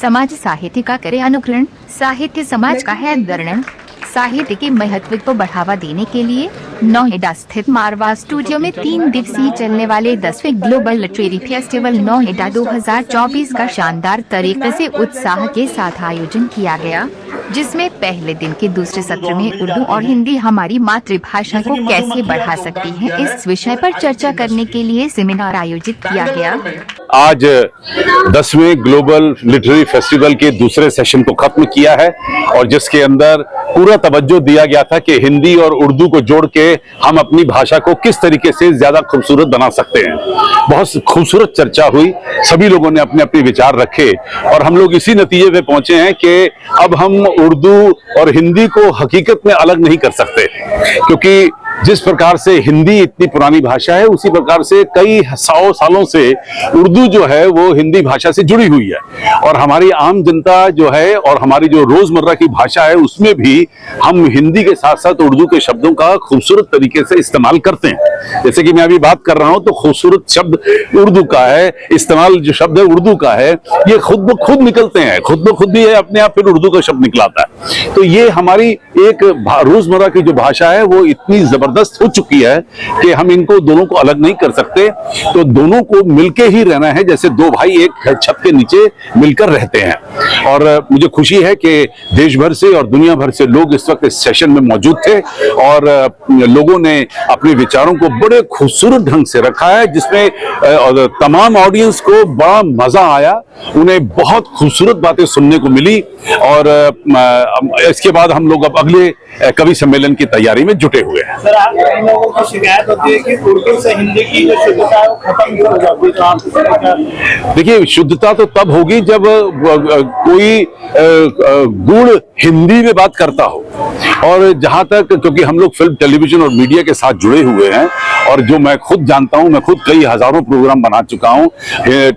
समाज साहित्य का करे अनुकरण, साहित्य समाज का है वर्णन। साहित्य के महत्व को बढ़ावा देने के लिए नोएडा स्थित मारवा स्टूडियो में 3 दिवसीय चलने वाले 10वें ग्लोबल लिटरेरी फेस्टिवल नोएडा 2024 का शानदार तरीके से उत्साह के साथ आयोजन किया गया, जिसमें पहले दिन के दूसरे सत्र में उर्दू और हिंदी हमारी मातृभाषा को कैसे बढ़ा सकती है, इस विषय पर चर्चा करने के लिए सेमिनार आयोजित किया गया। आज 10वें ग्लोबल लिटरेरी फेस्टिवल के दूसरे सेशन को खत्म किया है और जिसके अंदर पूरा तवज्जो दिया गया था कि हिंदी और उर्दू को जोड़ के हम अपनी भाषा को किस तरीके से ज्यादा खूबसूरत बना सकते हैं। बहुत खूबसूरत चर्चा हुई, सभी लोगों ने अपने अपने विचार रखे और हम लोग इसी नतीजे पे पहुंचे हैं कि अब हम उर्दू और हिंदी को हकीकत में अलग नहीं कर सकते, क्योंकि जिस प्रकार से हिंदी इतनी पुरानी भाषा है उसी प्रकार से कई 100 सालों से उर्दू जो है वो हिंदी भाषा से जुड़ी हुई है और हमारी आम जनता जो है और हमारी जो रोजमर्रा की भाषा है उसमें भी हम हिंदी के साथ साथ उर्दू के शब्दों का खूबसूरत तरीके से इस्तेमाल करते हैं। जैसे कि मैं अभी बात कर रहा हूं तो खूबसूरत शब्द उर्दू का है, इस्तेमाल जो शब्द है उर्दू का है, ये खुद ब खुद निकलते हैं, खुद ब खुद भी है अपने आप, फिर उर्दू का शब्द निकलाता है। तो ये हमारी एक रोजमर्रा की जो भाषा है वो इतनी जबरदस्त हो चुकी है कि हम इनको दोनों को अलग नहीं कर सकते, तो दोनों को मिलके ही रहना है, जैसे दो भाई एक छत के नीचे मिलकर रहते हैं। और मुझे खुशी है कि देश भर से और दुनिया भर से लोग इस वक्त इस सेशन में मौजूद थे और लोगों ने अपने विचारों को बड़े खूबसूरत ढंग से रखा है, जिसमें तमाम ऑडियंस को बड़ा मजा आया, उन्हें बहुत खूबसूरत बातें सुनने को मिली और इसके बाद हम लोग अब अगले कवि सम्मेलन की तैयारी में जुटे हुए हैं। सर, आप लोगों को शिकायत होती है कि उर्दू से हिंदी की जो शुद्धता है वो खत्म हो जाती है, तो आप देखिए, शुद्धता तो तब होगी जब कोई गुण हिंदी में बात करता हो। और जहां तक, क्योंकि हम लोग फिल्म, टेलीविजन और मीडिया के साथ जुड़े हुए हैं और जो मैं खुद जानता हूं, मैं खुद कई हजारों प्रोग्राम बना चुका हूं,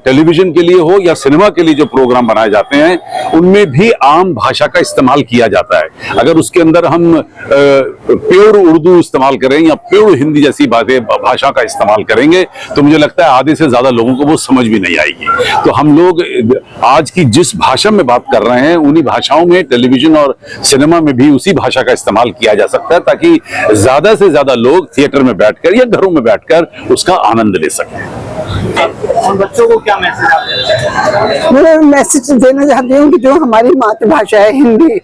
टेलीविजन के लिए हो या सिनेमा के लिए जो प्रोग्राम बनाए जाते हैं उनमें भी आम भाषा का इस्तेमाल किया जाता है। अगर उसके अंदर हम प्योर उर्दू इस्तेमाल करें या प्योर हिंदी जैसी भाषा का इस्तेमाल करेंगे तो मुझे लगता है आधे से ज्यादा लोगों को वो समझ भी नहीं आएगी। तो हम लोग आज की जिस भाषा में बात कर रहे हैं उन्हीं भाषाओं में टेलीविजन और सिनेमा में भी उसी भाषा का इस्तेमाल किया जा सकता है, ताकि ज्यादा से ज्यादा लोग थिएटर में बैठकर या घरों में बैठकर उसका आनंद ले सकें। और बच्चों को क्या मैसेज मैं मैसेज देना चाहती हूँ कि जो हमारी मातृभाषा है हिंदी,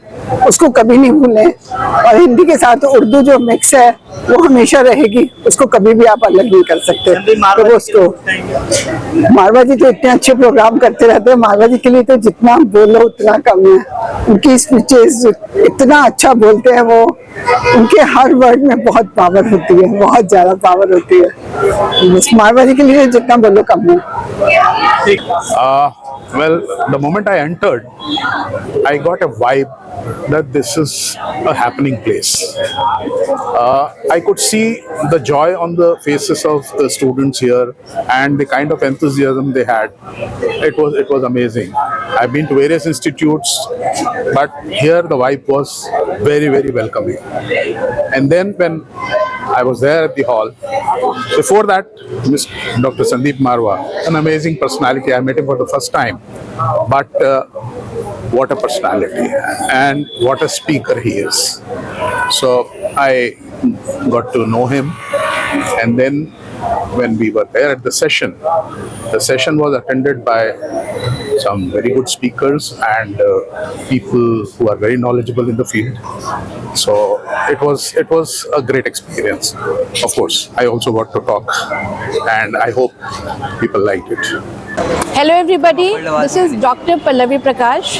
उसको कभी नहीं भूलें और हिंदी के साथ उर्दू जो मिक्स है वो हमेशा रहेगी, उसको कभी भी आप अलग नहीं कर सकते। तो उसको मारवा जी तो इतने अच्छे प्रोग्राम करते रहते हैं, मारवा जी के लिए तो जितना बोलो उतना कम है। उनकी स्पीचेस इतना अच्छा बोलते हैं वो, उनके हर वर्ड में बहुत पावर होती है, बहुत ज्यादा पावर होती है। मारवा जी के लिए जितना बोलो कम है। Well, the moment I entered, I got a vibe that this is a happening place. I could see the joy on the faces of the students here and the kind of enthusiasm they had. It was amazing. I've been to various institutes, but here the vibe was very, very welcoming. And then when I was there at the hall, before that, Dr. Sandeep Marwa, an amazing personality. I met him for the first time, but what a personality and what a speaker he is. So I got to know him, and then when we were there at the session was attended by some very good speakers and people who are very knowledgeable in the field. So it was a great experience. Of course, I also got to talk, and I hope people liked it. Hello everybody, this is Dr. Pallavi Prakash,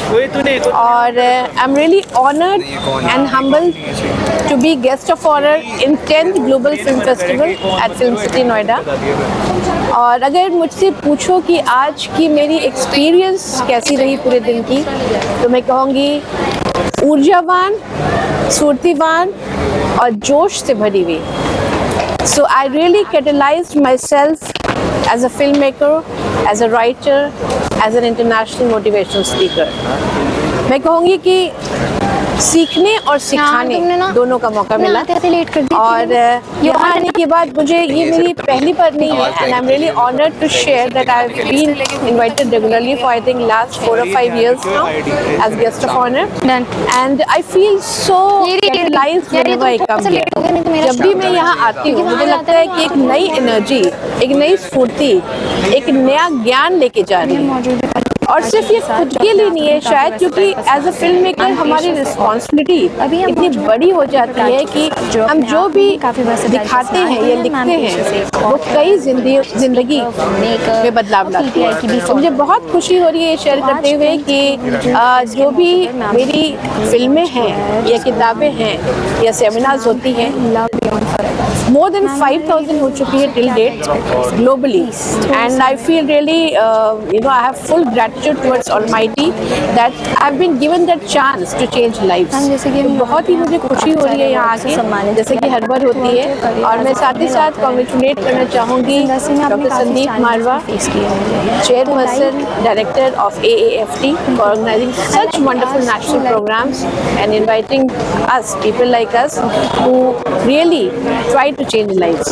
और I'm really honored and humbled to be guest of honor in 10th Global Film Festival at Film City Noida. और अगर मुझसे पूछो कि आज की मेरी experience कैसी रही पूरे दिन की, तो मैं कहूँगी ऊर्जावान, स्फूर्तिवान और जोश से भरी हुई। So I really catalyzed myself as a filmmaker, as a writer, as an international motivational speaker. मैं कहूँगी कि सीखने और सिखाने दोनों का मौका मिला। और यहाँ आने के बाद मुझे ये मेरी पहली बार नहीं है, and I am really honoured to share that I have been invited regularly for I think last 4 or 5 years now as guest of honor, and I feel so catalyzed whenever I come here. जब भी मैं यहाँ आती हूँ मुझे लगता है कि एक नई एनर्जी, एक नई स्फूर्ति, एक नया ज्ञान लेके जा रही है। और सिर्फ ये खुद के लिए नहीं है शायद, क्योंकि एज अ फिल्म मेकर हमारी रिस्पॉन्सिबिलिटी इतनी बड़ी हो जाती है कि हम जो भी दिखाते हैं या लिखते हैं वो कई जिंदगी में बदलाव लाती है। तो मुझे बहुत खुशी हो रही है शेयर करते हुए कि जो भी मेरी फिल्में हैं या किताबें हैं या सेमिनार्स होती हैं, more than 5,000 हो चुकी है till date globally, and I feel really I have full gratitude towards Almighty that I've been given that chance to change lives। तो बहुत ही मुझे खुशी हो रही है यहाँ आके, जैसे कि हर बार होती है। और मैं साथ ही साथ कॉन्ग्रेचुलेट करना चाहूँगी doctor Sandeep Marwah, chairperson director of AAFT, for organizing such wonderful national programs and inviting us, people like us, who really try to change lives।